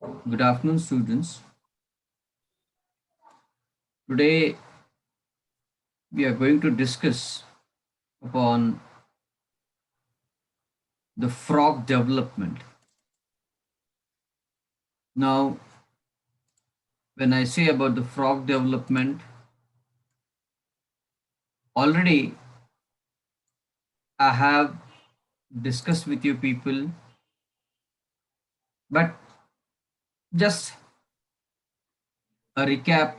Good afternoon, students. Today we are going to discuss upon the frog development. Now, when I say about the frog development, already I have discussed with you people, but just a recap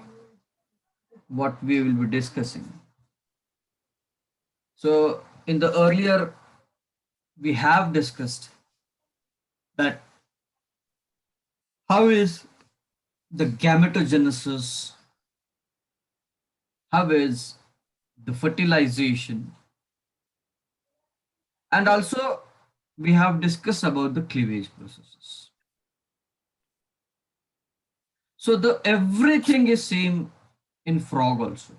what we will be discussing. So, in the earlier, we have discussed that how is the gametogenesis, how is the fertilization, and also we have discussed about the cleavage processes. So the everything is same in frog also.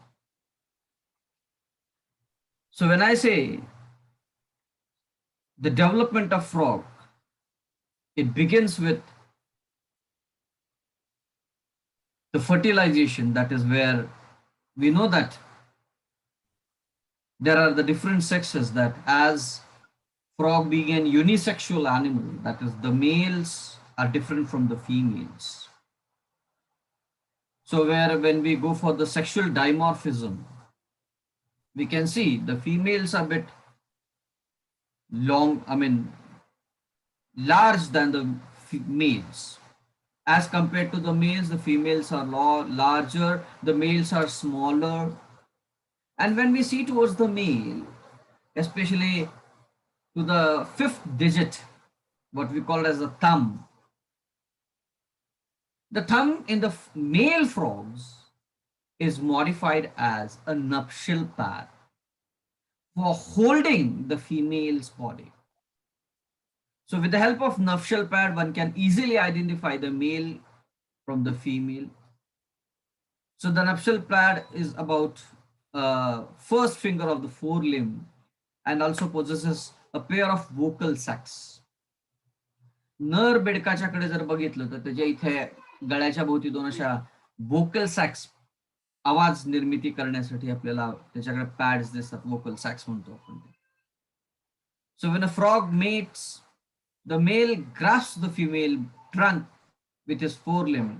So when I say the development of frog, it begins with the fertilization. That is where we know that there are the different sexes, that as frog being an unisexual animal, that is the males are different from the females. So where when we go for the sexual dimorphism, we can see the females are a bit large than the males. As compared to the males, the females are larger, the males are smaller. And when we see towards the male, especially to the fifth digit, what we call as the thumb in the male frogs is modified as a nuptial pad for holding the female's body. So with the help of nuptial pad, one can easily identify the male from the female. So the nuptial pad is about first finger of the forelimb and also possesses a pair of vocal sacs. नर बेडकाच्याकडे जर बघितलं तर त्याच्या इथे गळ्याच्या भोवती दोन अशा वोकल सॅक्स आवाज निर्मिती करण्यासाठी आपल्याला त्याच्याकडे पॅड्स दिसतात, वोकल सॅक्स म्हणतो आपण ते. So when a frog mates, the male grasps the female trunk with his forelimb.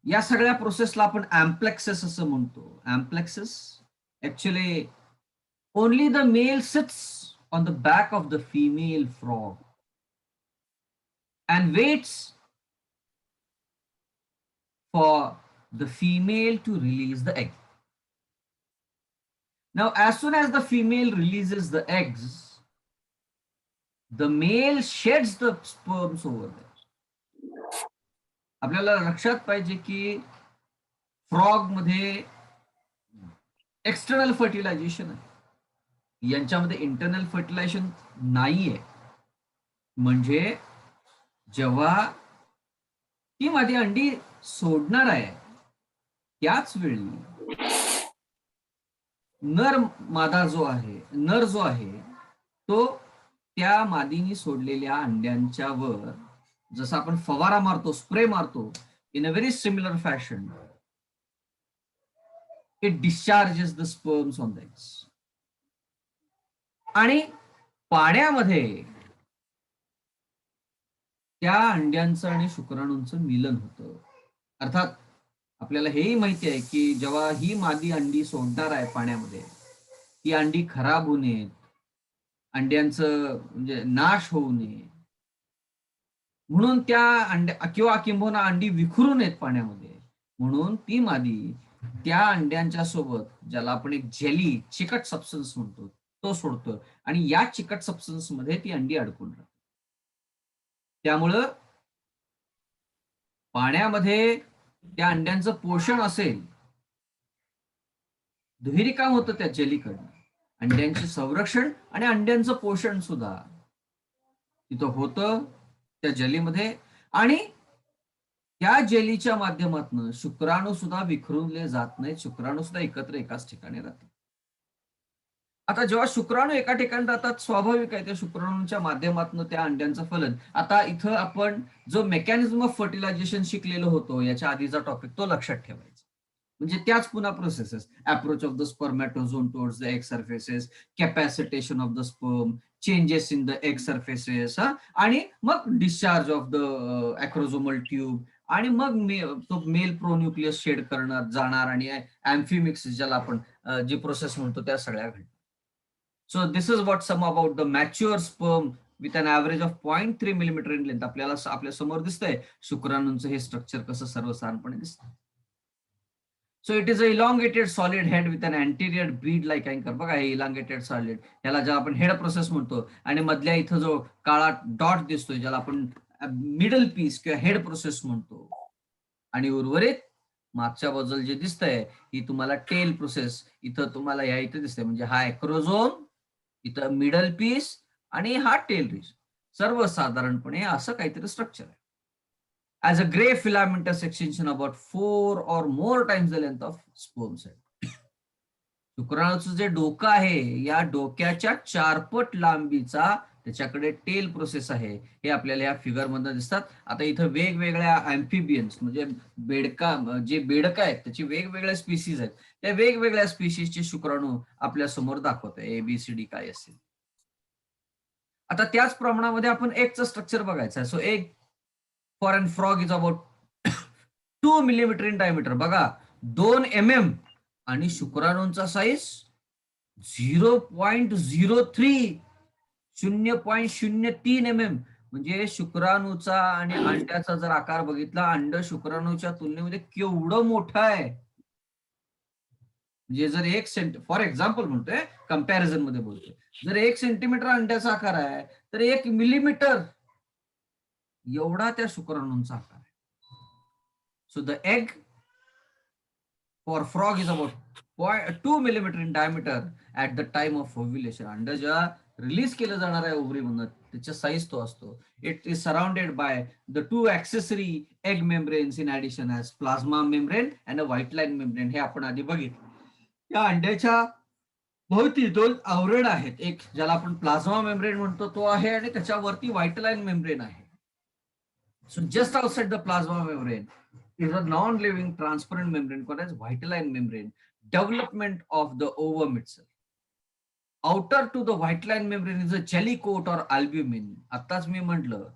या सगळ्या प्रोसेसला आपण एम्प्लेक्सिस असं म्हणतो. Amplexus actually only the male sits on the back of the female frog and waits for the female to release the egg. Now, as soon as the female releases the eggs, the male sheds the sperms over there. आपल्याला लक्षात पाहिजे की frog मध्ये external fertilisation आहे, यांच्यामध्ये internal fertilisation नाहीये. म्हणजे जेव्हा ती माझी अंडी सोडणार आहे त्याच वेळी नर जो आहे तो त्या मादीनी सोडलेल्या अंड्यांच्या वर जसं आपण फवारा मारतो, स्प्रे मारतो, in a very similar fashion it discharges the sperms on the eggs. आणि पाण्यामध्ये त्या अंड्यांचं आणि शुक्राणूंचं मिलन होतं. अर्थात आपल्याला हेही माहिती आहे की जेव्हा ही मादी अंडी सोडणार आहे पाण्यामध्ये, ती अंडी खराब होऊ नयेत, अंड्यांचं म्हणजे नाश होऊ नये म्हणून त्या अंड्या किंवा किंबहुना अंडी विखरू नयेत पाण्यामध्ये, म्हणून ती मादी त्या अंड्यांच्या सोबत, ज्याला आपण एक जेली चिकट सबस्टन्स म्हणतो, तो सोडतो आणि या चिकट सबस्टन्स मध्ये ती अंडी अडकून राहते. त्यामुळं पाण्यामध्ये त्या अंड्यांचं पोषण असेल, दुहेरी काम होतं त्या जेलीकडनं, अंड्यांचे संरक्षण आणि अंड्यांचं पोषण सुद्धा तिथं होतं त्या जेलीमध्ये. आणि त्या जेलीच्या माध्यमातून शुक्राणू सुद्धा विखरूनले जात नाहीत, शुक्राणू सुद्धा एकत्र एकाच ठिकाणी राहतात. आता जेव्हा शुक्राणू एका ठिकाणी राहतात, स्वाभाविक आहे त्या शुक्राणूंच्या माध्यमातून त्या अंड्यांचं फलन. आता इथं आपण जो मेकॅनिझम ऑफ फर्टिलायझेशन शिकलेलो होतो याच्या आधीचा टॉपिक, तो लक्षात ठेवायचा. म्हणजे त्याच पुन्हा processes, approach of the spermatozoon towards the egg surfaces, capacitation of the sperm, changes in the egg surfaces, आणि मग discharge of the acrosomal tube, आणि मग तो मेल प्रोन्युक्लियस शेड करणार जाणार, आणि अँफिमिक्स ज्याला आपण जी प्रोसेस म्हणतो त्या सगळ्या घडतात. So this is what some about the mature sperm with an average of 0.3 millimeter in length. आपल्याला आपल्या समोर दिसतंय शुक्राणूंचं हे स्ट्रक्चर कसं सर्वसाधारणपणे दिसतं. So it is an elongated solid head with an anterior bead like अँकर. बघा हे इलॉंगेटेड सॉलिड, याला ज्याला आपण हेड प्रोसेस म्हणतो, आणि मधल्या इथं जो काळा डॉट दिसतोय ज्याला आपण मिडल पीस किंवा हेड प्रोसेस म्हणतो, आणि उर्वरित मागच्या बाजूला जे दिसतंय ही तुम्हाला टेल प्रोसेस इथं तुम्हाला या इथे दिसतंय. म्हणजे हा ॲक्रोझोम, इथं मिडल पीस, आणि हा टेल रिज. सर्वसाधारणपणे असं काहीतरी स्ट्रक्चर आहे. as a gray filamentous extension about 4 or more times the length of sperm cell. शुक्राणूचं जे डोकं आहे या डोक्याच्या 4 पट लांबीचा त्याच्याकडे टेल प्रोसेस आहे, हे आपल्याला या फिगर मधून दिसतात. आता इथं वेगवेगळ्या अँफिबियन्स म्हणजे बेडका, जे बेडक आहेत त्याची वेगवेगळ्या स्पीसीज आहेत, त्या वेगवेगळ्या स्पीसीजचे शुक्राणू आपल्या समोर दाखवत आहे ABCD काय असेल. आता त्याच प्रमाणामध्ये आपण एगचं स्ट्रक्चर बघायचं आहे. So egg for an frog is about 2 millimeter in diameter. बघा 2 mm, आणि शुक्राणूंचा साईज 0.03 0.03 mm. म्हणजे शुक्राणूचा आणि अंड्याचा जर आकार बघितला, अंड शुक्राणूच्या तुलनेमध्ये केवढं मोठं आहे. म्हणजे जर 1 फॉर एक्झाम्पल म्हणतोय, कम्पॅरिझन मध्ये बोलतोय, जर 1 सेंटीमीटर अंड्याचा आकार आहे तर 1 मिलीमीटर एवढा त्या शुक्राणूंचा आकार आहे. So the egg for frog is about 2 millimeter in diameter at the time of ovulation. अंड जेव्हा रिलीज केलं जाणार आहे ओव्हरीमधून त्याचा साईज तो असतो. It is surrounded by the 2 accessory egg membranes in addition as plasma membrane and a white line membrane. हे आपण आधी बघितलं. या अंड्याच्या भोवती 2 आवरण आहेत, एक ज्याला आपण प्लाझ्मा मेम्ब्रेन म्हणतो तो आहे, आणि त्याच्यावरती व्हाईट लाईन मेम्ब्रेन आहे. So just outside the plasma membrane is a non-living transparent membrane called as white line membrane, development of the ovum itself. Outer to the white line membrane is a jelly coat or albumin. आताच मी म्हटलं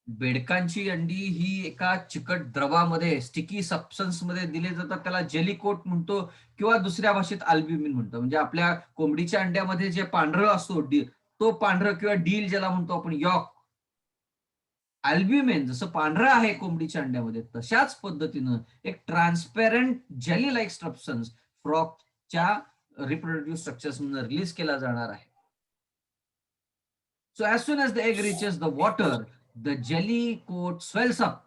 बेडकांची अंडी ही एका चिकट द्रवामध्ये sticky substance मध्ये दिले जातात, त्याला jelly coat म्हणतो, किंवा दुसऱ्या भाषेत अल्ब्युमिन म्हणतो. म्हणजे आपल्या कोंबडीच्या अंड्यामध्ये जे पांढरं असतो तो पांढरं, किंवा डील ज्याला म्हणतो आपण यॉक, अल्ब्युमिन जसं पांढरं आहे कोंबडीच्या अंड्यामध्ये, तशाच पद्धतीनं एक ट्रान्सपेरंट जेली लाईक सबस्टन्स फ्रॉगच्या रिप्रोडक्टिव्ह स्ट्रक्चर्स मधून रिलीज केला जाणार आहे. So as soon as the egg reaches the water, the jelly coat swells up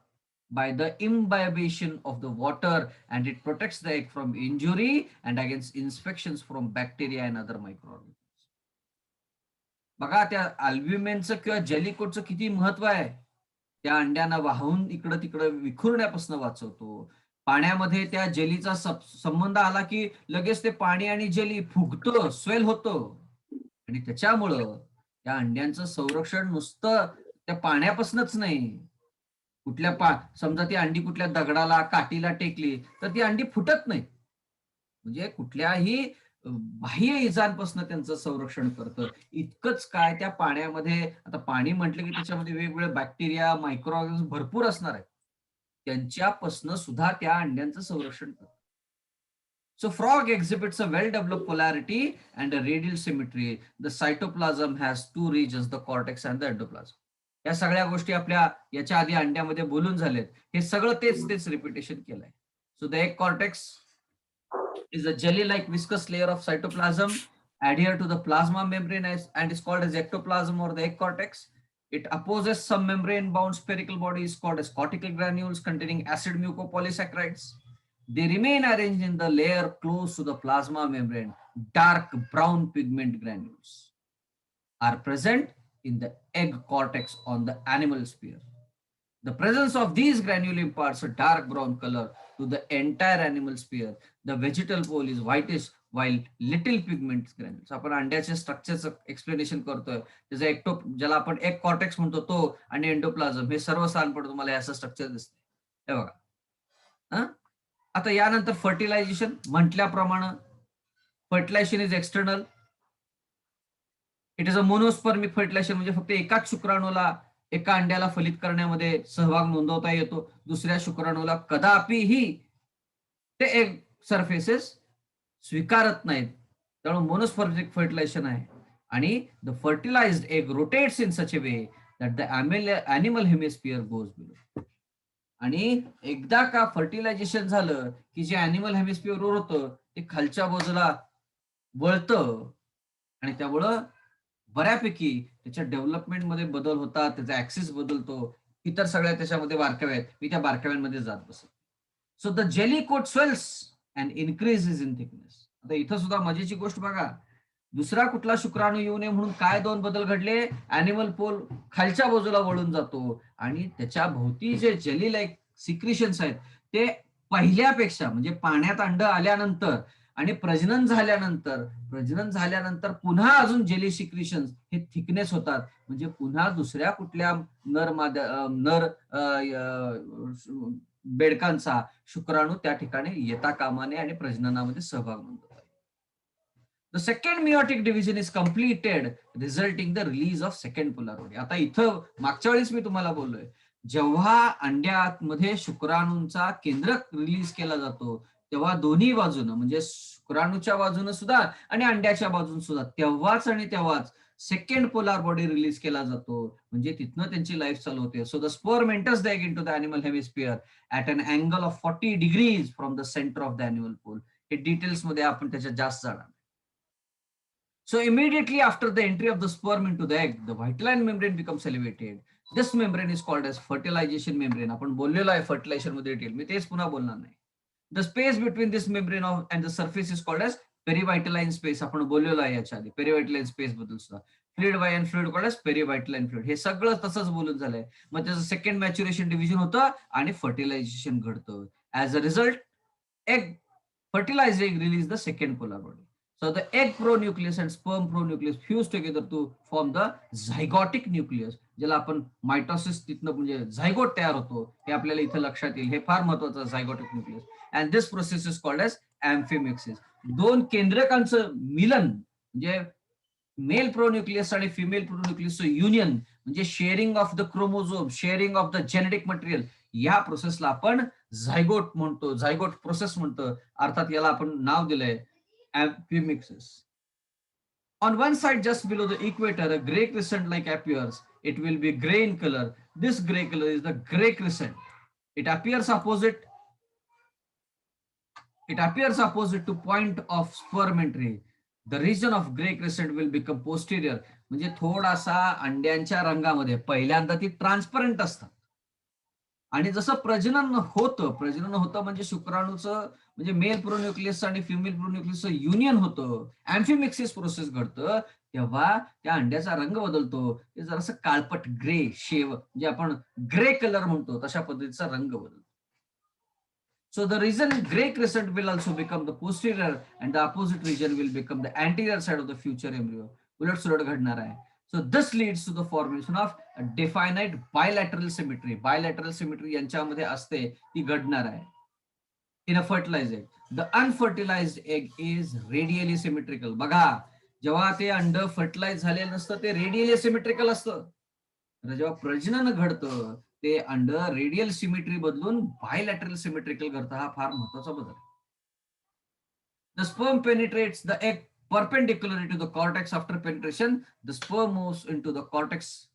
by the imbibition of the water, and it protects the egg from injury and against infections from bacteria and other microorganisms. बघा त्या अल्ब्युमिनचं किंवा jelly कोटचं किती महत्व आहे. त्या अंड्यांना वाहून इकडं तिकडं विखुरण्यापासून वाचवतो. पाण्यामध्ये त्या जेलीचा संबंध आला की लगेच ते पाणी आणि जेली फुगतं, स्वेल होतं, आणि त्याच्यामुळं त्या अंड्यांचं संरक्षण नुसतं त्या पाण्यापासूनच नाही. समजा ती अंडी कुठल्या दगडाला काठीला टेकली तर ती अंडी फुटत नाही. म्हणजे कुठल्याही बाह्य इजांपासून त्यांचं संरक्षण करतं. इतकंच काय, त्या पाण्यामध्ये, आता पाणी म्हटलं की त्याच्यामध्ये वेगवेगळे बॅक्टेरिया, मायक्रो ऑर्गॅनिझम भरपूर असणार आहेत, त्यांच्यापासून सुद्धा त्या अंड्यांचं संरक्षण करतं. So frog exhibits a well-developed polarity and a radial symmetry. The cytoplasm has 2 regions, the cortex and the endoplasm. या सगळ्या गोष्टी आपल्या याच्या आधी अंड्यामध्ये बोलून झालेत. हे सगळं तेच रिपिटेशन केलंय. So the egg cortex is a jelly-like viscous layer of cytoplasm adhere to the plasma membrane and is called as ectoplasm or the egg cortex. It opposes some membrane-bound spherical bodies called as cortical granules containing acid mucopolysaccharides. They remain arranged in the layer close to the plasma membrane. Dark brown pigment granules are present in the egg cortex on the animal sphere. The presence of these granules imparts a dark brown color to the entire animal sphere. The vegetal pole is whitish while little pigment granules. आपण अंड्याच्या स्ट्रक्चरचं explanation करतोय, त्याचा ज्याला आपण एक cortex म्हणतो तो आणि एंडोप्लाझम हे सर्व स्थानपड तुम्हाला असं स्ट्रक्चर दिसते हे बघा. आता यानंतर फर्टिलायझेशन म्हटल्याप्रमाणे fertilisation is external. It is a monospermic fertilisation म्हणजे फक्त एकाच शुक्राणूला एका अंड्याला फलित करण्यामध्ये सहभाग नोंदवता येतो, दुसऱ्या शुक्राणूला कदापिही ते एग सरफेसेस स्वीकारत नाहीत. त्यामुळे मोनोस्पर्मिक फर्टिलायझेशन आहे. आणि the fertilised egg rotates in such a way that the animal hemisphere goes below. आणि एकदा का फर्टिलायझेशन झालं की जे ॲनिमल हेमिस्फिअर होतं ते खालच्या बाजूला वळतं आणि त्यामुळं बऱ्यापैकी त्याच्या डेव्हलपमेंटमध्ये बदल होतात, त्याचा ऍक्सिस बदलतो, इतर सगळ्या त्याच्यामध्ये बारकावे आहेत, मी त्या बारकाव्यांमध्ये जात बसत. So the jelly coat swells and increases in thickness. आता इथं सुद्धा मजेची गोष्ट बघा, दुसरा कुठला शुक्राणू येऊ नये म्हणून काय दोन बदल घडले, ॲनिमल पोल खालच्या बाजूला वळून जातो आणि त्याच्या भोवती जे जेली लाईक सिक्रिशन्स आहेत ते पहिल्यापेक्षा म्हणजे पाण्यात अंड आल्यानंतर आणि प्रजनन झाल्यानंतर पुन्हा अजून जेली सिक्रिशन्स हे थिकनेस होतात. म्हणजे पुन्हा दुसऱ्या कुठल्या नर बेडकांचा शुक्राणू त्या ठिकाणी येता कामाने आणि प्रजननामध्ये सहभाग नोंदवतात. The second meiotic division is completed, resulting the release of second polar body. आता इथं मागच्या वेळेस मी तुम्हाला बोललोय, जेव्हा अंड्यामध्ये शुक्राणूंचा केंद्रक रिलीज केला जातो तेव्हा दोन्ही बाजूनं म्हणजे शुक्राणूच्या बाजूनं सुद्धा आणि अंड्याच्या बाजून सुद्धा तेव्हाच सेकंड पोलार बॉडी रिलीज केला जातो. म्हणजे तिथनं त्यांची लाईफ चालू होते. So the sperm enters the egg into the animal hemisphere at an angle of 40 degrees from the centre of the animal pole. हे डिटेल्स मध्ये आपण त्याच्यात जास्त जाणार. So immediately after the entry of the sperm into the egg, the vitelline membrane becomes elevated. This membrane is called as fertilization membrane. आपण बोललेलो आहे fertilisation मध्ये डिटेल, मी तेच पुन्हा बोलणार नाही. The space between this membrane and the surface is called as perivitelline space. आपण बोललेलो आहे याच्या आधी पेरिव्हाइटलाइन स्पेस बद्दल सुद्धा. फ्लुइड वायन fluid called as perivitelline fluid. हे सगळं तसंच बोलून झालंय. मग त्याचं सेकंड मॅच्युरेशन डिव्हिजन होतं आणि फर्टिलायझेशन घडतं. As a result egg fertilized egg release the second polar body. So the egg pronucleus and sperm pronucleus fuse together to form the zygotic nucleus. ज्याला आपण मायटोसिस तिथनं म्हणजे झायगोट तयार होतो हे आपल्याला इथं लक्षात येईल. हे फार महत्वाचं zygotic nucleus. And this process is called as amphimixis. दोन केंद्रकांचं मिलन म्हणजे मेल प्रोन्युक्लियस आणि फिमेल प्रोन्युक्लियसचं युनियन म्हणजे sharing of the chromosome, sharing of the genetic material, या प्रोसेसला आपण झायगोट म्हणतो, झायगोट प्रोसेस म्हणतो. अर्थात याला आपण नाव दिलंय एम्फिमिक्सिस. On one side, just below the equator, a gray crescent like appears. It will be gray in color. This gray color is the gray crescent. It appears opposite to point of sperm entry. The region of gray crescent will become posterior. म्हणजे थोडासा अंड्यांच्या रंगामध्ये पहिल्यांदा ती transparent असतात आणि जसं प्रजनन होतं म्हणजे शुक्राणूचं म्हणजे मेल प्रोन्युक्लियस आणि फिमेल प्रोन्युक्लियसचं युनियन होतं, एम्फिमिक्सिस प्रोसेस घडतं, तेव्हा त्या अंड्याचा रंग बदलतो. ते जरासं काळपट ग्रे शेव म्हणजे आपण ग्रे कलर म्हणतो तशा पद्धतीचा रंग बदलतो. So the region gray crescent will also become the posterior and the opposite region will become the anterior side of the future embryo. उलट सुलट घडणार आहे. So this leads to the formation of a definite bilateral symmetry. Bilateral symmetry यांच्यामध्ये असते ती घडणार आहे. In a fertilized egg. The unfertilized egg is radially symmetrical. बघा जेव्हा ते अंड फर्टिलाइज झालेलं नसतं ते रेडियली सिमेट्रिकल असतं. जेव्हा प्रजनन घडतं ते अंड रेडियल सिमेट्री बदलून बायलॅटरल सिमेट्रिकल घडतं. हा फार महत्वाचा बदल. The sperm penetrates the egg perpendicularly to the cortex. After penetration, the sperm moves into the cortex.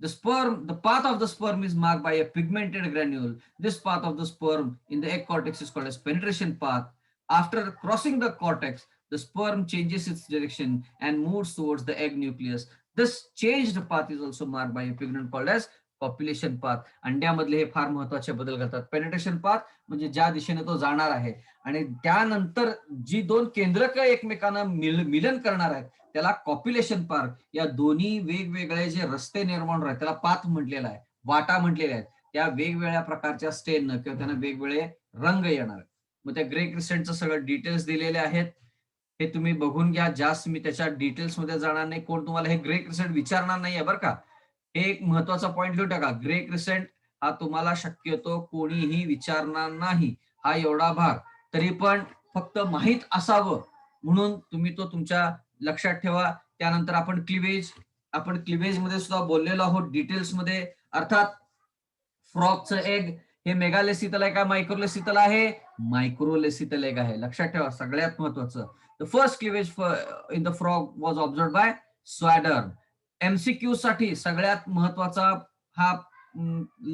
The path of the sperm is marked by a pigmented granule. This path of the sperm in the egg cortex is called as penetration path. After crossing the cortex, the sperm changes its direction and moves towards the egg nucleus. This changed path is also marked by a pigment called as population path. अंड्यामधले हे फार महत्वाचे बदल घडतात. Penetration path म्हणजे ज्या दिशेने तो जाणार आहे आणि त्यानंतर जी दोन केंद्रक एकमेकांना मिलन करणार आहेत त्याला कॉप्युलेशन पाथ. या दोन्ही वेगवेगळे जे रस्ते निर्माण होतात त्याला पाथ म्हटलेला आहे, वाटा म्हटलेल्या आहेत. त्या वेगवेगळ्या प्रकारच्या स्टेन किंवा त्यांना वेगवेगळे रंग येणार आहेत. मग त्या ग्रे क्रिसेंटचं सगळं डिटेल्स दिलेले आहेत. हे तुम्ही बघून घ्या. जास्त मी त्याच्या डिटेल्स मध्ये जाणार नाही. कोण तुम्हाला हे ग्रे क्रिसेंट विचारणार नाहीये बरं का. हे एक महत्वाचा पॉईंट लिहून टाका. ग्रे क्रिसेंट हा तुम्हाला शक्यतो कोणीही विचारणार नाही. हा एवढा भाग तरी पण फक्त माहीत असावं म्हणून तुम्ही तो तुमच्या लक्षात ठेवा. त्यानंतर आपण क्लिवेज मध्ये सुद्धा बोललेलो आहोत डिटेल्स मध्ये. अर्थात फ्रॉगचं एग हे मेगालेसितल आहे का मायक्रोलेसितल आहे? मायक्रोलेसितल एग आहे. लक्षात ठेवा सगळ्यात महत्वाचं. The first cleavage in the frog was observe by Swammerdam. MCQ साठी सगळ्यात महत्वाचा हा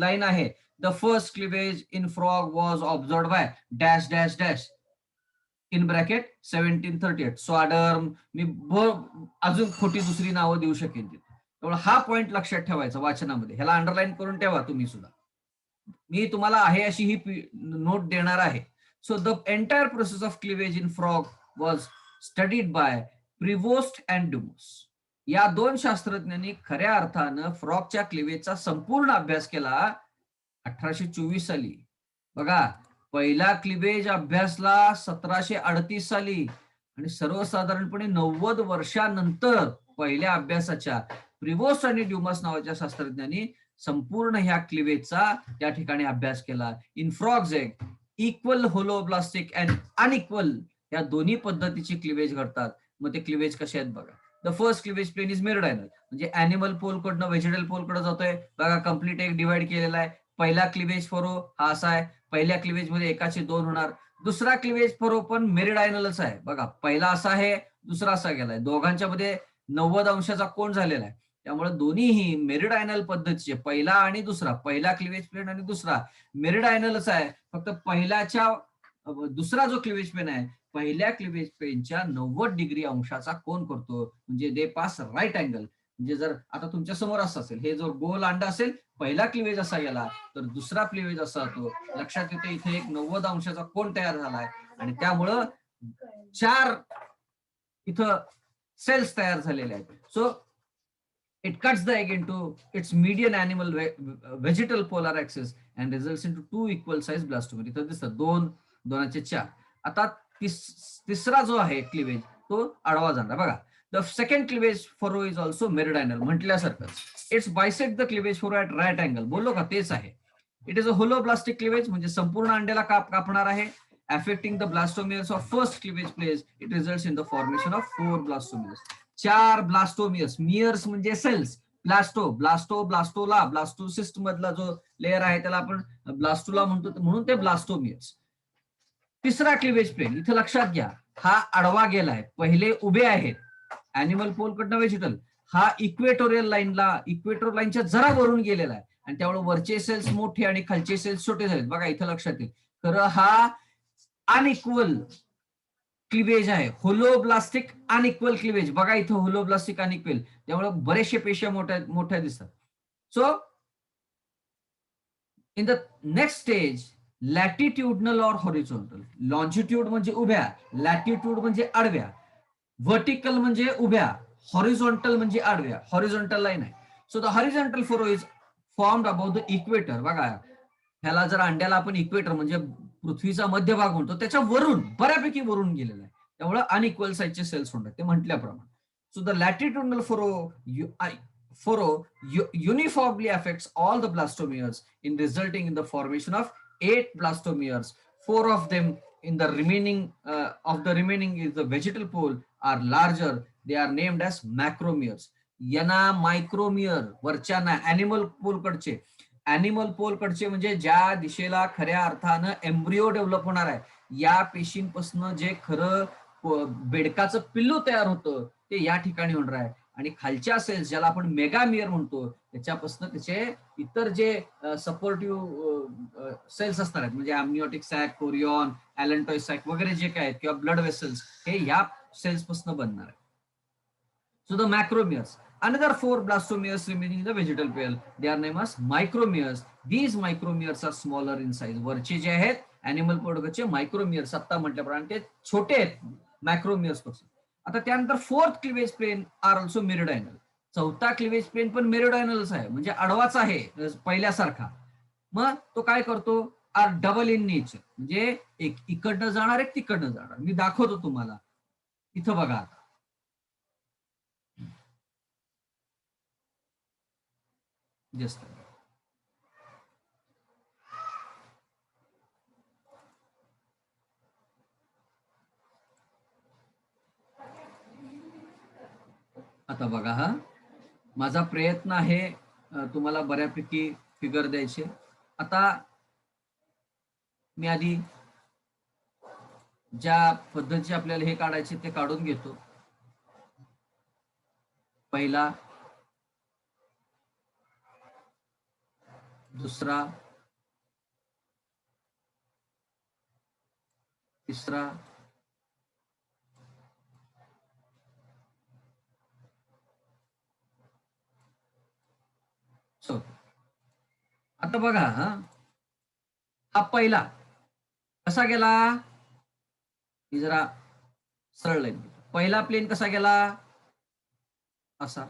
लाईन आहे. The first cleavage in frog was observe by dash dash dash in bracket 1738. Swammerdam. मी अजून खोटी दुसरी नावं देऊ शकेन. त्यामुळे हा पॉइंट लक्षात ठेवायचा वाचनामध्ये. ह्याला अंडरलाईन करून ठेवा तुम्ही सुद्धा. मी तुम्हाला आहे अशी ही नोट देणार आहे. So the entire process of cleavage in frog was studied by Prevost and Dumas. या दोन शास्त्रज्ञांनी खऱ्या अर्थानं फ्रॉगच्या क्लिवेजचा संपूर्ण अभ्यास केला 1824 साली. बघा, पहिला क्लिवेज अभ्यासला 1738 साली आणि सर्वसाधारणपणे 90 वर्षानंतर पहिल्या अभ्यासाच्या प्रिवोस्ट आणि ड्युमस नावाच्या शास्त्रज्ञांनी संपूर्ण ह्या क्लिवेजचा त्या ठिकाणी अभ्यास केला. In frogs egg equal holoblastic and unequal या दोन्ही पद्धतीची क्लिवेज घडतात. मग ते क्लिवेज कसे आहेत बघा. The first cleavage plane is meridional, म्हणजे अॅनिमल पोल कडनं व्हेजिटल पोल कडे जातोय. बघा कम्प्लीट एक डिवाइड केलेला आहे. पहिला क्लिवेज फरो हा असा आहे. पहिल्या क्लिवेज मध्ये एकाचे दोन होणार. दुसरा क्लिवेज फरो पण मेरिडायनलच आहे. बघा पहिला असा आहे, दुसरा असा गेलाय. दोघांच्या मध्ये 90 अंशाचा कोन झालेला आहे. त्यामुळे दोन्हीही मेरिडायनल पद्धतीचे, पहिला आणि दुसरा, पहिला क्लिवेज प्लेन आणि दुसरा मेरिडायनलच आहे. फक्त पहिल्याच्या दुसरा जो क्लिवेज प्लेन आहे पहिल्या क्लिवेज प्लेनच्या 90 डिग्री अंशाचा कोन करतो, म्हणजे दे पास राईट अँगल. म्हणजे जर आता तुमच्या समोर असं असेल, हे जर गोल अंडा असेल, पहिला क्लिवेज असा गेला तर दुसरा क्लिवेज असा होतो. लक्षात येतो इथे एक 90 अंशाचा कोन तयार झालाय आणि त्यामुळं 4 इथं सेल्स तयार झालेले आहेत. So it cuts the egg into its median animal vegetal polar axis and results into 2 equal size blastomeres. इथं दिसतं 2, 2 4. आता तिसरा जो आहे क्लिवेज तो आडवा जाणार. बघा, the second cleavage furrow is also meridional म्हटल्यासारखंच. It's bisect the cleavage furrow at right angle. बोललो का, तेच आहे. It is a holoblastic cleavage, म्हणजे संपूर्ण अंड्याला कापणार आहे. affecting the blastomeres of first cleavage place, it results in the formation of 4 blastomeres. 4 blastomeres. Mears म्हणजे सेल्स. ब्लास्टोला ब्लास्टोसिस्ट मधला जो लेअर आहे त्याला आपण ब्लास्टोला म्हणतो, म्हणून ते ब्लास्टोमियर्स. तिसरा क्लिवेज प्लेन इथं लक्षात घ्या, हा आडवा गेलाय. पहिले उभे आहेत अॅनिमल पोल कडनं व्हेजिटल. हा इक्वेटोरियल लाईनच्या जरा वरून गेलेला आहे आणि त्यामुळे वरचे सेल्स मोठे आणि खालचे सेल्स छोटे झालेत. बघा इथं लक्षात येईल. तर हा अनइक्वल क्लिवेज आहे. Holoblastic unequal cleavage. बघा इथं होलोब्लास्टिक अनइक्वल, त्यामुळे बरेचसे पेशी मोठ्या दिसतात. So in the next stage latitudinal or horizontal. Longitude म्हणजे उभ्या, लॅटिट्यूड म्हणजे आडव्या, व्हर्टिकल म्हणजे उभ्या, हॉरिझॉन्टल म्हणजे आडव्या. हॉरिझॉन्टल लाईन आहे. So the horizontal furrow is formed about the equator. बघा ह्याला जर अंड्याला आपण इक्वेटर म्हणजे पृथ्वीचा मध्यभाग म्हणतो, त्याच्या वरून बऱ्यापैकी वरून गेलेला आहे. त्यामुळे अनइक्वल साईजचे सेल्स होतात ते म्हटल्याप्रमाणे. So the latitudinal furrow uniformly affects all the blastomeres in resulting in the formation of 8 blastomeres. 4 of them in the remaining is the vegetal pole are larger. They are named as macromeres. यांना मायक्रोमियर वरच्या animal pole कडचे. Animal pole कडचे म्हणजे ज्या दिशेला खऱ्या अर्थानं embryo develop होणार आहे, या पेशींपासून जे खरं बेडकाचं पिल्लू तयार होतं ते या ठिकाणी होणार आहे. आणि खालच्या सेल्स ज्याला आपण मेगामियर म्हणतो त्याच्यापासून त्याचे इतर जे सपोर्टिव्ह सेल्स असणार आहेत, म्हणजे अम्निओटिक सॅक, कोरियॉन, ॲलंटॉइड सॅक वगैरे जे काय आहेत किंवा ब्लड वेसल्स, हे या सेल्स पासून बनणार आहे. So the macromeres. Another 4 blastomeres remaining in the vegetal pale. They are named as micromeres. These micromeres are smaller in size. वरचे जे आहेत अॅनिमल पोलकडचे मायक्रोमियर्स, आत्ता म्हटल्याप्रमाणे ते छोटे आहेत मॅक्रोमियर्स पासून. आता त्यानंतर fourth cleavage plane are also meridional. चौथा क्लिवेज प्लेन पण मेरिडायनलच आहे, म्हणजे आडवाच आहे पहिल्यासारखा. मग तो काय करतो, आर डबल इन नेचर, म्हणजे एक इकडनं जाणार एक तिकडनं जाणार. मी दाखवतो तुम्हाला. इथं बघा जस्ट आता बघा हा माझा प्रयत्न आहे तुम्हाला बऱ्यापैकी फिगर द्यायचे. आता मी आधी ज्या पद्धतीचे आपल्याला हे काढायचे ते काढून घेतो. पहिला, दुसरा, तिसरा, चौथा. आता बघा हा पहिला कसा गेला, ही जरा सरळ लाईन. पहिला प्लेन कसा गेला, असा.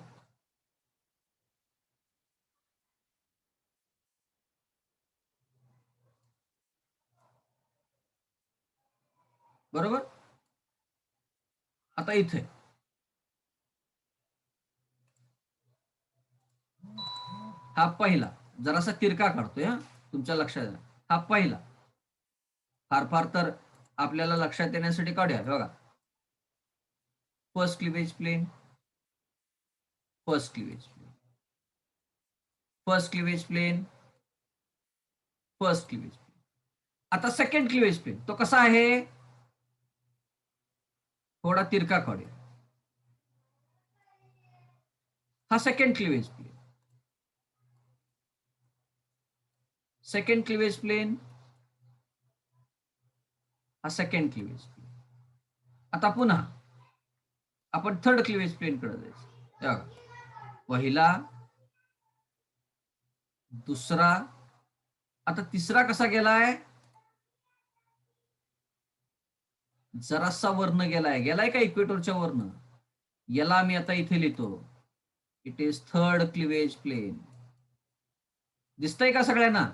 बरोबर. आता इथे हा पहिला जरासा तिरका काढतोय हा, तुमच्या लक्षात द्या. हा पहिला फार फार तर आपल्याला लक्षात येण्यासाठी काढूया. बघा, first cleavage plane, first cleavage plane, first cleavage plane, first cleavage plane. आता सेकंड क्लिवेज प्लेन तो कसा आहे, थोडा तिरका काढूया. हा second cleavage plane, second cleavage plane, हा सेकंड क्लिवेज प्लेन. आता पुन्हा आपण थर्ड क्लिवेज प्लेन कडे जायचं. पहिला, दुसरा, आता तिसरा कसा गेलाय, जरासा वर्ण गेलाय. गेलाय का इक्वेटरच्या वर्ण. याला मी आता इथे लिहितो, it is third cleavage plane. दिसतंय का सगळ्यांना.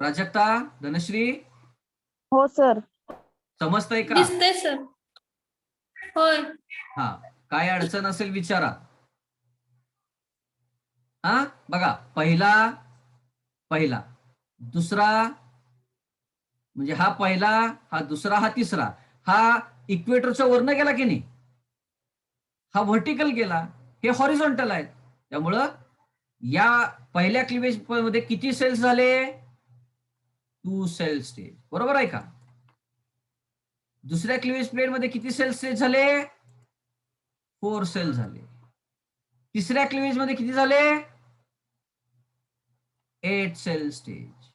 प्राजक्ता, धनश्री, हो सर. समजतंय का. दिसतंय सर. होय. हा, काय अडचण असेल विचारा. हा बघा, पहिला, पहिला, दुसरा, म्हणजे हा पहिला, हा दुसरा, हा तिसरा, हा इक्वेटरच्या वरनं गेला की नाही, हा व्हर्टिकल गेला, हे हॉरिझॉन्टल आहेत. त्यामुळं या पहिल्या क्लिवेज मध्ये किती सेल्स झाले, 2 सेल स्टेज. बरोबर आहे का. दुसऱ्या क्लिवेज प्लेन मध्ये किती सेल स्टेज झाले, 4 सेल झाले. तिसऱ्या क्लिवेज मध्ये किती झाले, 8 सेल स्टेज.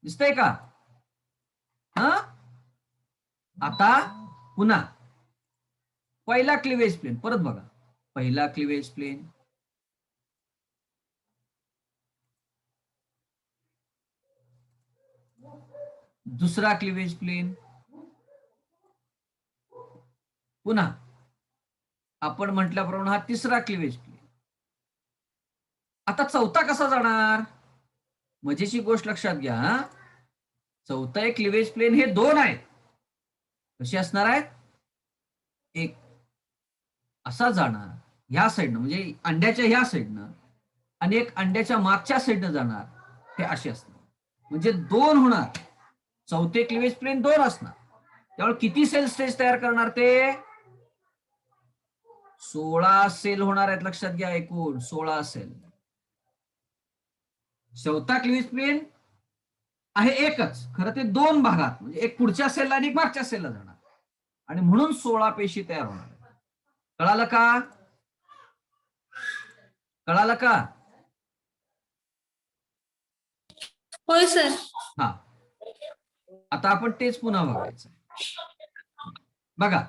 दिसतंय का. हा, आता पुन्हा पहिला क्लिवेज प्लेन परत बघा. पहिला क्लिवेज प्लेन, दुसरा क्लिवेज प्लेन, पुन्हा आपण म्हटल्याप्रमाणे हा तिसरा क्लिवेज प्लेन. आता चौथा कसा जाणार, मजेची गोष्ट लक्षात घ्या. चौथा एक क्लिवेज प्लेन हे 2 आहेत. कसे असणार आहेत, एक असा जाणार ह्या साईडनं, म्हणजे अंड्याच्या ह्या साईडनं, आणि एक अंड्याच्या मागच्या साईडनं जाणार. हे असे असणार, म्हणजे 2 होणार. चौथे क्लिवेज प्लेन 2 असणार. त्यामुळे किती सेल स्टेज तयार करणार ते, 16 सेल होणार आहेत. लक्षात घ्या, एकूण 16 सेल. चौथा क्लिवेज प्लेन आहे एकच, खरं ते 2 भागात, म्हणजे एक पुढच्या सेलला आणि एक मागच्या सेलला जाणार, आणि म्हणून 16 पेशी तयार होणार. कळालं का, कळालं का. होय सर. हा, आता आपण तेच पुन्हा बघायचं. बघा,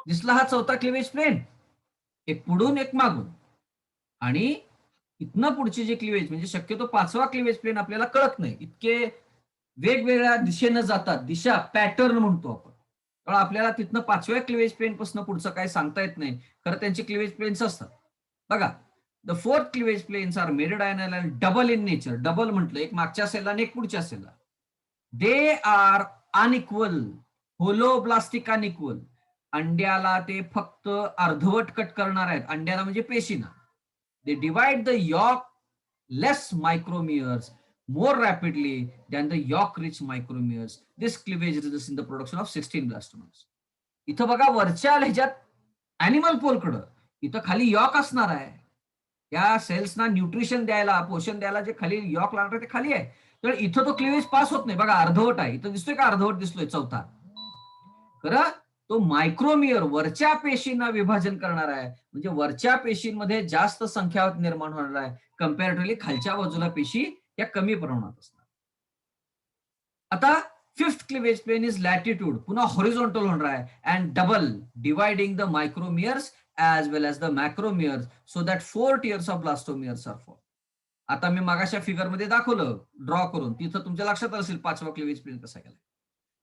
दिसला हा चौथा क्लिवेज प्लेन, एक पुढून एक मागून, आणि इथनं पुढचे जे क्लिवेज, म्हणजे शक्यतो 5वा क्लिवेज प्लेन आपल्याला कळत नाही, इतके वेगवेगळ्या दिशेनं जातात. दिशा पॅटर्न म्हणतो आपण. त्यामुळे आपल्याला तिथनं 5व्या क्लिवेज प्लेन पासून पुढचं काय सांगता येत नाही. खरं त्यांचे क्लिवेज प्लेन्स असतात. बघा, the fourth cleavage planes are meridional and double in nature. Double म्हटलं, एक मागच्या सेलला आणि एक पुढच्या सेलला. दे आर अनइक्वल होलोब्लास्टिक कानिक्युल, अंड्याला ते फक्त अर्धवट कट करणार आहेत, अंड्याला म्हणजे पेशीना. They divide the yolk less micromeres more rapidly than the yolk rich micromeres. This cleavage results in the production of 16 blastomeres. इथं बघा वरच्या ह्याच्यात अॅनिमल पोलकडं, इथं खाली यॉक असणार आहे. या सेल्सना न्यूट्रिशन द्यायला, पोषण द्यायला जे खाली यॉक लागणार आहे ते खाली आहे. तर इथं तो क्लिवेज पास होत नाही. बघा अर्धवट आहे, इथं दिसतोय का अर्धवट दिसतोय चौथा. खरं तो मायक्रोमियर वरच्या पेशींना विभाजन करणार आहे, म्हणजे वरच्या पेशींमध्ये जास्त संख्या निर्माण होणार आहे, कम्पॅरेटिव्हली खालच्या बाजूला पेशी या कमी प्रमाणात असणार. आता fifth cleavage plane is latitude, पुन्हा हॉरिझॉन्टल होणार आहे and double dividing the micromeres as well as the macromeres so that 4 tiers of blastomeres are formed. आता मी मागाच्या फिगर मध्ये दाखवलं ड्रॉ करून, तिथं तुमच्या लक्षात असेल पाचवा क्लिवेज प्लेन कसा केला.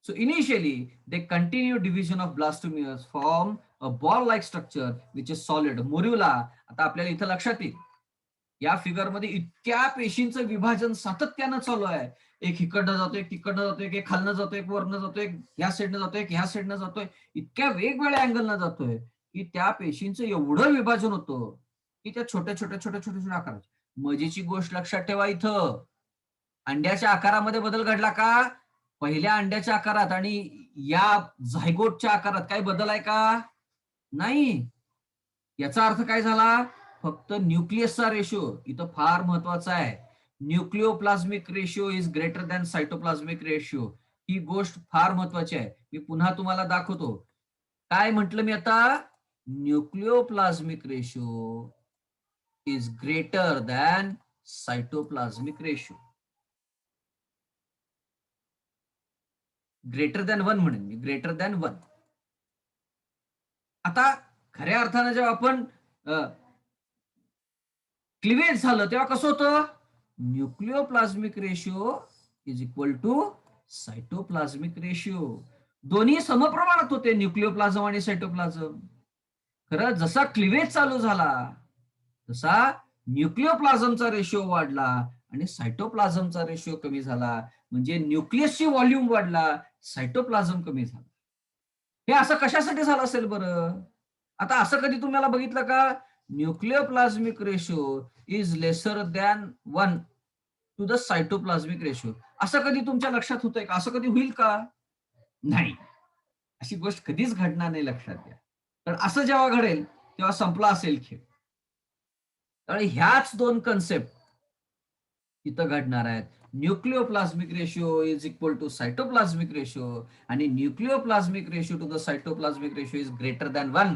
So initially they continue division of blastomeres form a ball like structure which is solid morula. आता आपल्याला इथं लक्षात येईल या फिगर मध्ये इतक्या पेशींचं विभाजन सातत्यानं चालू आहे. एक इकडनं जातोय, एक तिकडनं जातोय, एक खालनं जातोय, एक वरनं जातोय, एक ह्या साईडनं जातोय, एक ह्या साईडनं जातोय, इतक्या वेगवेगळ्या अँगलनं जातोय की त्या पेशींचं एवढं विभाजन होतं की त्या छोट्या छोट्या छोट्या छोट्या छोट्या आकाराच्या. मजेची गोष्ट लक्षात ठेवा, इथं अंड्याच्या आकारामध्ये बदल घडला का? पहिल्या अंड्याच्या आकारात आणि या झायगोटच्या आकारात काही बदल आहे का? नाही. याचा अर्थ काय झाला? फक्त न्यूक्लियसचा रेशो इथं फार महत्वाचा आहे. Nucleoplasmic ratio is greater than cytoplasmic ratio. ही गोष्ट फार महत्वाची आहे. मी पुन्हा तुम्हाला दाखवतो. काय म्हटलं मी आता? Nucleoplasmic ratio is greater than cytoplasmic ratio. Greater than 1 म्हणेन मी, ग्रेटर दॅन 1. आता खऱ्या अर्थानं जेव्हा आपण क्लिवेज झालं तेव्हा कसं होतं? Nucleoplasmic ratio is equal to cytoplasmic ratio. दोन्ही समप्रमाणात होते, न्यूक्लिओप्लाझम आणि सायटोप्लाझम. खरं जसा क्लिवेज चालू झाला तसा न्यूक्लिओप्लाझमचा रेशिओ वाढला आणि सायटोप्लाझमचा रेशिओ कमी झाला. म्हणजे न्यूक्लियसची व्हॉल्यूम वाढला, सायटोप्लाझम कमी झाला. हे असं कशासाठी झालं असेल बरं? आता असं कधी तुम्हाला बघितलं का? Nucleoplasmic ratio is lesser than 1 to the cytoplasmic ratio. असं कधी तुमच्या लक्षात होतंय का? असं कधी होईल का? नाही. अशी गोष्ट कधीच घडणार नाही, लक्षात घ्या. तर असं जेव्हा घडेल तेव्हा संपला असेल खेळ. तर ह्याच दोन कन्सेप्ट इथं घडणार आहेत. Nucleoplasmic ratio is equal to cytoplasmic ratio आणि nucleoplasmic ratio to the cytoplasmic ratio is greater than 1.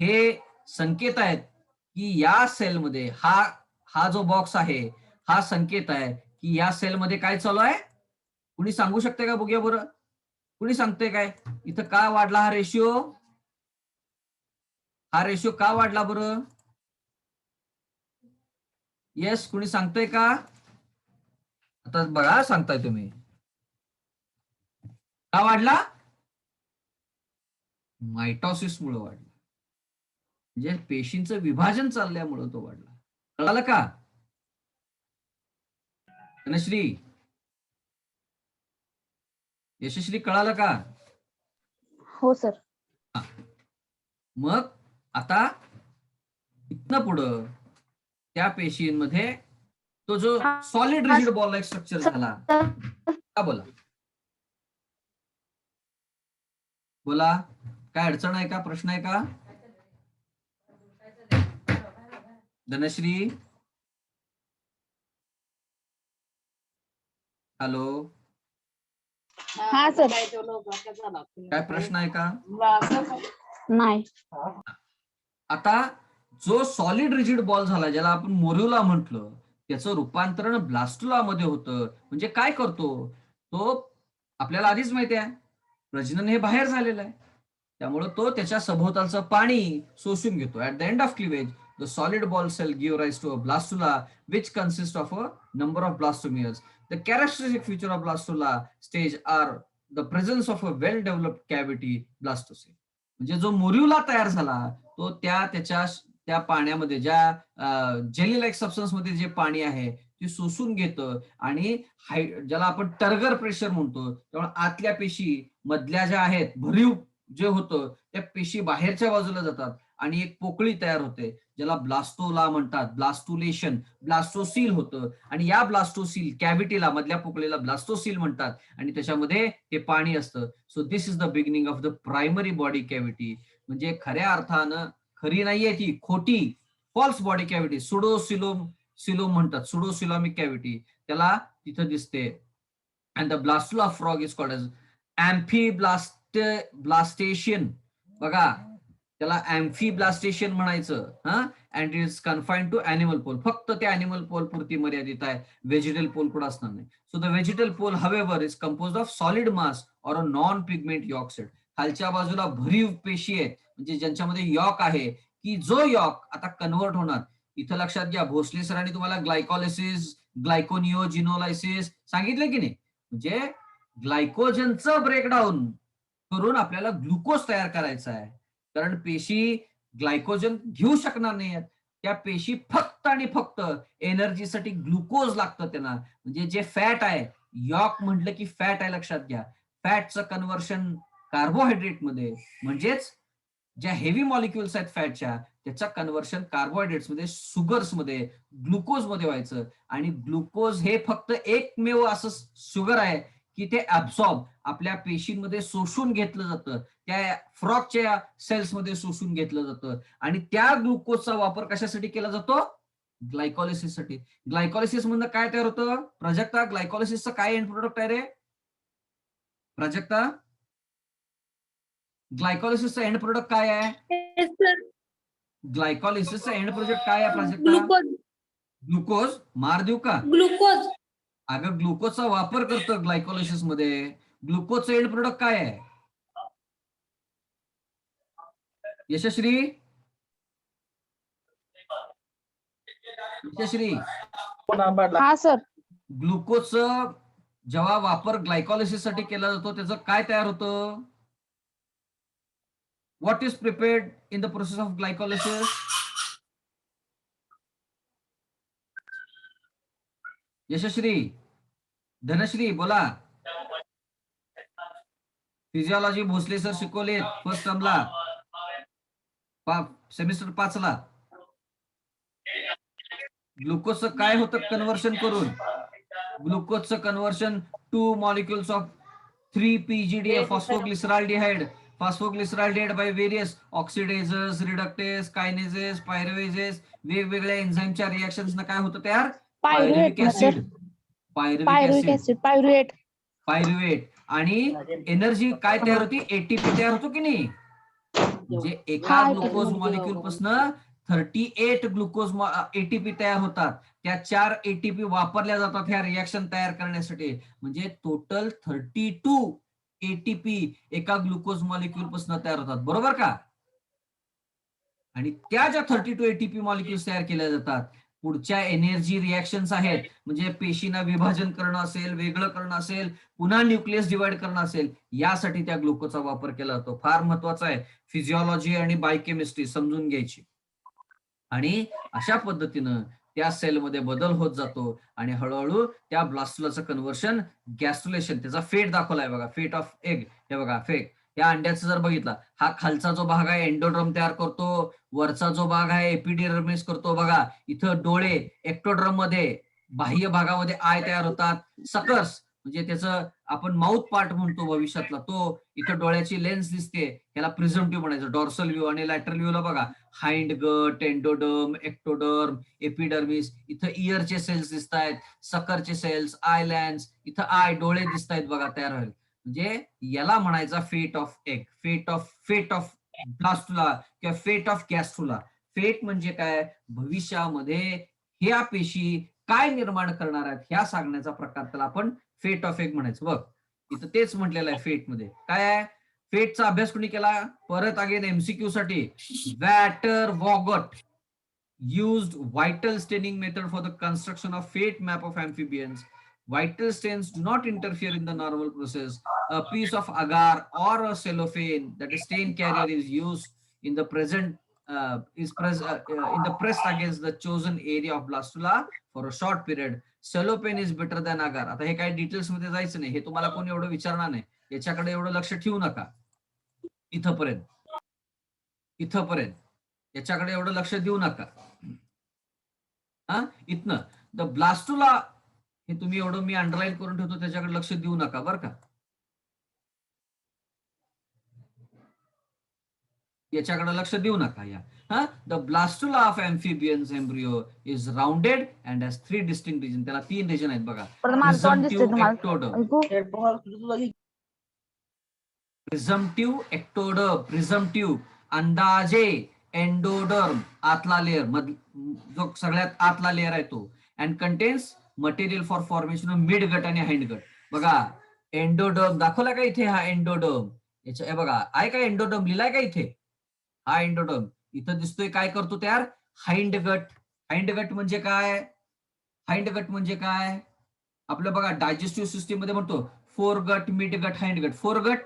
हे संकेत आहेत की या सेलमध्ये हा जो बॉक्स आहे हा संकेत आहे की या सेलमध्ये काय चालू आहे. कुणी सांगू शकते का? बघूया बरं, कुणी सांगते काय? इथं का वाढला हा रेशिओ? हा रेशिओ का वाढला बरं? येस, कुणी सांगतंय का? आता बघा, सांगताय तुम्ही. का वाढला? मायटॉसिस मुळे वाढला, म्हणजे पेशींचं विभाजन चालल्यामुळे तो वाढला. कळालं का? धनश्री, यशश्री, कळालं का? हो सर. मग आता इथनं पुढं त्या पेशींमध्ये तो जो solid rigid ball like structure झाला. का? बोला बोला, काय अडचण आहे का? प्रश्न आहे का? धनश्री, हॅलो, हा सर. काय प्रश्न आहे का? नाही. आता जो सॉलिड रिजिड बॉल झाला, ज्याला आपण मोर्युला म्हटलं, त्याचं रूपांतरण ब्लास्टुला मध्ये होतं. म्हणजे काय करतो तो? आपल्याला आधीच माहिती आहे, प्रजनन हे बाहेर झालेलं आहे, त्यामुळे तो त्याच्या सभोवतालचं पाणी शोषून घेतो. At the end of cleavage the solid ball cell give rise to a blastula which consists of a number of blastomeres. The characteristic feature of blastula stage are the presence of a well developed cavity blastocele. म्हणजे जो मोर्युला तयार झाला तो त्या पाण्यामध्ये, ज्या jelly like substance मध्ये जे पाणी आहे ती शोषून घेतं आणि ज्याला आपण टर्गर प्रेशर म्हणतो, त्यामुळे आतल्या पेशी मधल्या ज्या आहेत भरीव जे होतं त्या पेशी बाहेरच्या बाजूला जातात आणि एक पोकळी तयार होते, ज्याला ब्लास्टोला म्हणतात, ब्लास्टुलेशन, ब्लास्टोसील होतं. आणि या ब्लास्टोसील कॅव्हिटीला, मधल्या पोकळीला ब्लास्टोसील म्हणतात आणि त्याच्यामध्ये हे पाणी असतं. So this is the beginning of the primary body cavity. म्हणजे खऱ्या अर्थानं खरी नाहीये ती, खोटी फॉल्स बॉडी कॅव्हिटी, सिलोम म्हणतात, सुडोसिलोमिक कॅव्हिटी, त्याला तिथं दिसते. And the blastula frog is called as ब्लास्टेशियन. बघा, त्याला ब्लास्टेशियन म्हणायचं. And it is confined to animal pole. फक्त त्या अॅनिमल पोल पुरती मर्यादित आहे, व्हेजिटल पोल कुठं असणार नाही. So the vegetal pole however is compose of solid mass or a non pigment yolk set. खालच्या बाजूला भरीव पेशी आहेत, म्हणजे ज्यांच्यामध्ये यॉक आहे, की जो यॉक आता कन्वर्ट होणार. इथं लक्षात घ्या, भोसले सरांनी तुम्हाला ग्लायकॉलिसिस, ग्लायकोनिओजिनोलायसिस सांगितलं की नाही. म्हणजे ग्लायकोजनचं ब्रेकडाऊन करून आपल्याला ग्लुकोज तयार करायचा आहे, कारण पेशी ग्लायकोजन घेऊ शकणार नाही. त्या पेशी फक्त आणि फक्त एनर्जीसाठी ग्लुकोज लागतं त्यांना. म्हणजे जे फॅट आहे, यॉक म्हटलं की फॅट आहे, लक्षात घ्या. फॅटचं कन्व्हर्शन कार्बोहायड्रेट मध्ये, म्हणजेच ज्या हेवी मॉलिक्युल्स आहेत फॅटच्या, त्याचं कन्व्हर्शन कार्बोहायड्रेट्स मध्ये, शुगर्स मध्ये, ग्लुकोज मध्ये व्हायचं. आणि ग्लुकोज हे फक्त एकमेव असं शुगर आहे की ते ऍब्सॉर्ब, आपल्या पेशींमध्ये शोषून घेतलं जातं, त्या फ्रॉगच्या सेल्समध्ये शोषून घेतलं जातं. आणि त्या ग्लुकोजचा वापर कशासाठी केला जातो? ग्लायकॉलिसिससाठी. ग्लायकॉलिसिस मधनं काय तयार होतं प्राजक्ता? ग्लायकॉलिसिसचं काय एंड प्रोडक्ट आहे रे प्राजक्ता? ग्लायकॉलिसिसचा एंड प्रोडक्ट काय आहे? Yes, sir. ग्लायकॉलिसिसचा एंड प्रोडक्ट काय आहे प्राजक्ता? Glucose. ग्लुकोज. मार देऊ का? Glucose. अगं, ग्लुकोजचा वापर करतं ग्लायकॉलिसिस मध्ये. ग्लुकोजचं एंड प्रोडक्ट काय आहे यशश्री? यशश्री, हा सर. ग्लुकोजचं जेव्हा वापर ग्लायकॉलिसिस साठी केला जातो, त्याचं काय तयार होतं? What is prepared in the process of glycolysis? Yashashri, Dhanashri, बोला. फिजिओलॉजी भोसले सर शिकवले फर्स्ट टर्मला, सेमिस्टर 5 ला. ग्लुकोजचं काय होतं कन्व्हर्शन करून? ग्लुकोजचं conversion to molecules of 3-PGDA, phosphoglyceraldehyde. Phosphoglyceraldehyde by various oxidases, reductases, kinases, pyruvases, वेगवेगळ्या एन्झाईमच्या रिएक्शन्स काय होतं तयार? Pyruvic acid. पायरुवेट. आणि एनर्जी काय तयार होती? एटीपी तयार होतो की नाही? म्हणजे एका ग्लुकोज मॉलिक्युल पासून 38 ग्लुकोज एटीपी तयार होतात. त्या 4 एटीपी वापरल्या जातात ह्या रिएक्शन तयार करण्यासाठी. म्हणजे टोटल 32 एटीपी एका ग्लुकोज मॉलिक्युल पासून तयार होतात, बरोबर का? आणि त्या ज्या 32 एटीपी मॉलिक्युल्स तयार केल्या जातात, पुढच्या एनर्जी रिएक्शन्स आहेत, म्हणजे पेशींना विभाजन करणं असेल, वेगळं करणं असेल, पुन्हा न्यूक्लियस डिवाइड करणं असेल, यासाठी त्या ग्लुकोजचा वापर केला जातो. फार महत्वाचा आहे, फिजिओलॉजी आणि बायोकेमिस्ट्री समजून घ्यायची. आणि अशा पद्धतीनं त्या सेलमध्ये बदल होत जातो आणि हळूहळू त्या ब्लास्टुलाचं कन्व्हर्शन गॅस्ट्रुलेशन, त्याचा फेट दाखवलाय बघा, फेट ऑफ एग. हे बघा फेट, या अंड्याचं जर बघितला, हा खालचा जो भाग आहे एंडोड्रम तयार करतो, वरचा जो भाग आहे एपिडिडर्मिस करतो. बघा इथं डोळे, एक्टोड्रम मध्ये बाह्य भागामध्ये आय तयार होतात. सकर्स म्हणजे त्याचं आपण माउथ पार्ट म्हणतो भविष्यातला, तो इथं डोळ्याची लेन्स दिसते, याला प्रिझम्टिव्ह म्हणायचं. डॉर्सल व्ह्यू आणि लॅटरल व्ह्यूला बघा hind gut, endoderm, ectoderm, epidermis. इथं इयरचे सेल्स दिसत आहेत, सकरचे सेल्स, आयलँड्स, इथं आय, डोळे दिसत आहेत बघा तयार व्हायला. म्हणजे याला म्हणायचा फेट ऑफ एग, फेट ऑफ ब्लास्टुला किंवा फेट ऑफ गॅस्ट्रुला. फेट म्हणजे काय? भविष्यामध्ये ह्या पेशी काय निर्माण करणार आहेत ह्या सांगण्याचा प्रकार, त्याला आपण फेट ऑफ एग म्हणायचं. बघ इथं तेच म्हटलेलं आहे. फेट मध्ये काय आहे? फेटचा अभ्यास कोणी केला? परत अगेन एमसीक्यू साठी. वॅटर वॉगट used vital staining method for the construction of fate map of amphibians. Vital stains do not interfere in the normal process. A piece of agar or a cellophane, that is stain carrier, is used in the present in the pressed against the chosen area of blastula for a short period. Cellophane is better than agar. आता हे काही details मध्ये जायचं नाही, हे तुम्हाला कोणी एवढं विचारणार नाही, याच्याकडे एवढं लक्ष ठेवू नका. इथपर्यंत याच्याकडे एवढं लक्ष देऊ नका. इथनं द ब्लास्टुला हे तुम्ही एवढं मी अंडरलाईन करून ठेवतो, त्याच्याकडे लक्ष देऊ नका बरं का. याच्याकडे लक्ष देऊ नका. या the blastula of amphibians embryo is rounded and has 3 distinct region. त्याला 3 रिजन आहेत बघा. प्रिझम्टिव्ह अंदाजे एंडोडर्म आतला लेअर, जो सगळ्यात आतला लेअर आहे तो, and contains material for formation of mid gut आणि हाइंड गट. बघा एंडोडर्म दाखवला का इथे, हा एंडोडर्म. याच्या बघा आहे का एंडोडर्म लिहिलाय का इथे, हा एंडोडर्म इथं दिसतोय. काय करतो तयार, हाइंड गट. हाइंड गट म्हणजे काय, हाइंड गट म्हणजे काय आपलं बघा डायजेस्टिव्ह सिस्टीम मध्ये म्हणतो फोर गट, mid gut, hind gut. Four गट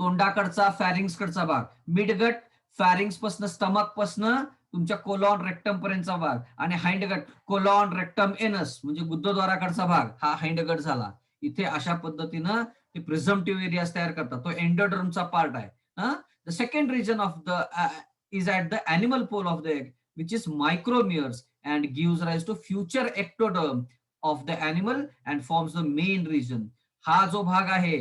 तोंडाकडचा फॅरिंग्स कडचा भाग, मिड गट फॅरिंग्स पासन स्टमक पासन तुमच्या कोलॉन रेक्टम पर्यंतचा भाग, आणि हाइंड गट कोलॉन रेक्टम एनस म्हणजे गुद्धद्वाराकडचा भाग, हा हाइंड गट झाला. इथे अशा पद्धतीनं ते प्रिझम्टिव्ह एरियाज तयार करतात. तो एंडोडर्मचा पार्ट आहे. The second region of the is at the animal pole of the egg, which is micromeres, and gives rise to future ectoderm of the animal and forms the main region. हा जो भाग आहे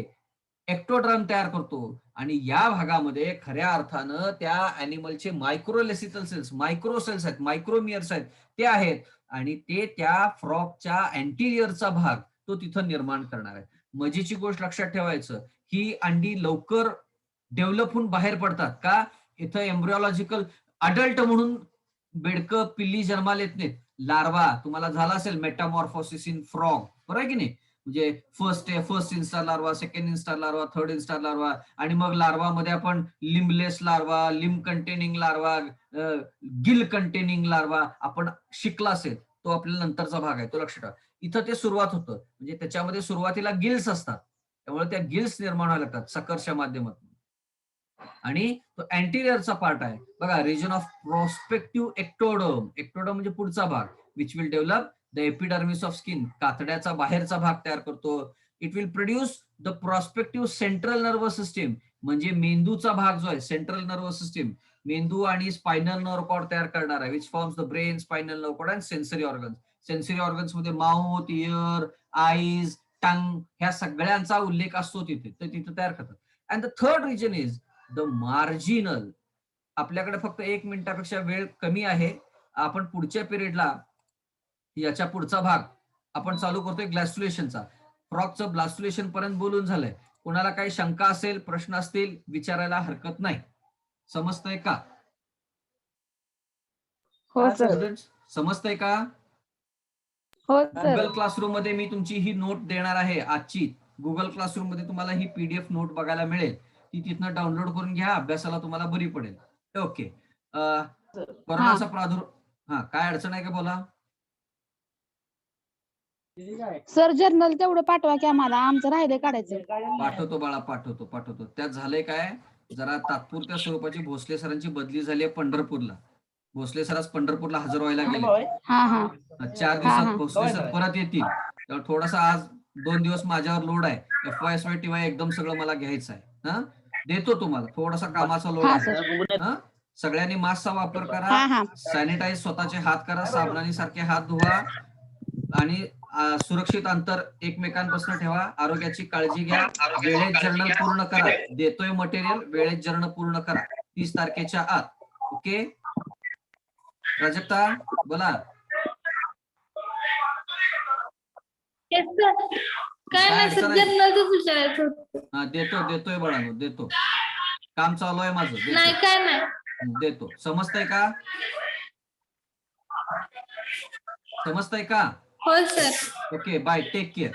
ectoderm तयार करतो, आणि या भागामध्ये खऱ्या अर्थानं त्या अॅनिमलचे मायक्रोलेसिथल सेल्स, मायक्रोसेल्स आहेत, मायक्रोमियर्स आहेत, ते आहेत, आणि ते त्या फ्रॉकच्या अँटिरियरचा भाग तो तिथं निर्माण करणार आहे. मजेची गोष्ट लक्षात ठेवायचं, ही अंडी लवकर डेव्हलप होऊन बाहेर पडतात का, इथं एम्ब्रिओलॉजिकल अडल्ट म्हणून बेडकं पिल्ली जन्माला येत नाहीत. लार्वा तुम्हाला झाला असेल मेटामॉर्फोसिस इन फ्रॉग, बरोबर आहे की नाही, म्हणजे first instar larva, second instar larva, third instar larva, आणि मग लार्वा मध्ये आपण limbless larva, limb containing larva, gill containing larva आपण शिकला असेल, तो आपल्या नंतरचा भाग आहे, तो लक्षात ठेवा. इथं ते सुरुवात होतं, म्हणजे त्याच्यामध्ये सुरुवातीला गिल्स असतात, त्यामुळे त्या गिल्स निर्माण व्हायला लागतात सकरच्या माध्यमातून, आणि तो अँटिरियरचा पार्ट आहे बघा. Region of prospective ectoderm, ectoderm म्हणजे पुढचा भाग, which will develop the epidermis of skin, कातड्याचा बाहेरचा भाग तयार करतो. It will produce the prospective central nervous system, म्हणजे मेंदूचा भाग जो आहे सेंट्रल नर्वस सिस्टीम, मेंदू आणि स्पायनल नर्व कॉर्ड तयार करणार आहे, which forms the brain, spinal nerve cord and sensory organs. Sensory organs मध्ये माउथ, इयर, आईज, टंग ह्या सगळ्यांचा उल्लेख असतो तिथे, तर तिथे तयार करतात. And the third region is the marginal. आपल्याकडे फक्त 1 मिनिटापेक्षा वेळ कमी आहे, आपण पुढच्या पिरियडला याच्या पुढचा भाग आपण चालू करतोय ग्लॅस्टुलेशनचा. फ्रॉकचं ब्लास्टुलेशन पर्यंत बोलून झालंय. कोणाला काही शंका असेल, प्रश्न असतील, विचारायला हरकत नाही. समजतंय का? हो सर. समजतंय का? हो गुगल सर. क्लासरूम मध्ये मी तुमची ही नोट देणार आहे आजची. गुगल क्लासरूम मध्ये तुम्हाला ही पीडीएफ नोट बघायला मिळेल, ती तिथनं डाउनलोड करून घ्या, अभ्यासाला तुम्हाला बरी पडेल. ओके. कोरोनाचा प्रादुर्भाव, हा काय अडचण आहे का बोला. सर जर्नल तेवढं पाठवा की आम्हाला, आमचं राहिले काढायचं. पाठवतो बाळा, पाठवतो. त्यात झालंय काय, जरा तात्पुरत्या स्वरूपाची भोसले सरांची बदली झाली आहे पंढरपूरला. भोसले सर आज पंढरपूरला हजर व्हायला गेले. 4 दिवसात भोसले सर परत येतील, त्यामुळे थोडासा आज 2 दिवस माझ्यावर लोड आहे. FY TY एकदम सगळं मला घ्यायचं आहे. देतो तुम्हाला, थोडासा कामाचा लोड आहे. सगळ्यांनी मास्कचा वापर करा, सॅनिटाईज स्वतःचे हात करा, साबणाने सारखे हात धुवा, आणि सुरक्षित अंतर एकमेकांपासून ठेवा, आरोग्याची काळजी घ्या, वेळेत जर्नल पूर्ण करा. देतोय मटेरियल, वेळेत जर्नल पूर्ण करा 30 तारखेच्या आत. ओके प्राजक्ता बोला. काय नाही सर, जर्नलच विचारायचं होतं. देतोय बाळांनो, देतो. काम चालू आहे माझं. नाही काय नाही, देतो. समजतंय का? समजतंय का? हो sir. Okay bye, take care.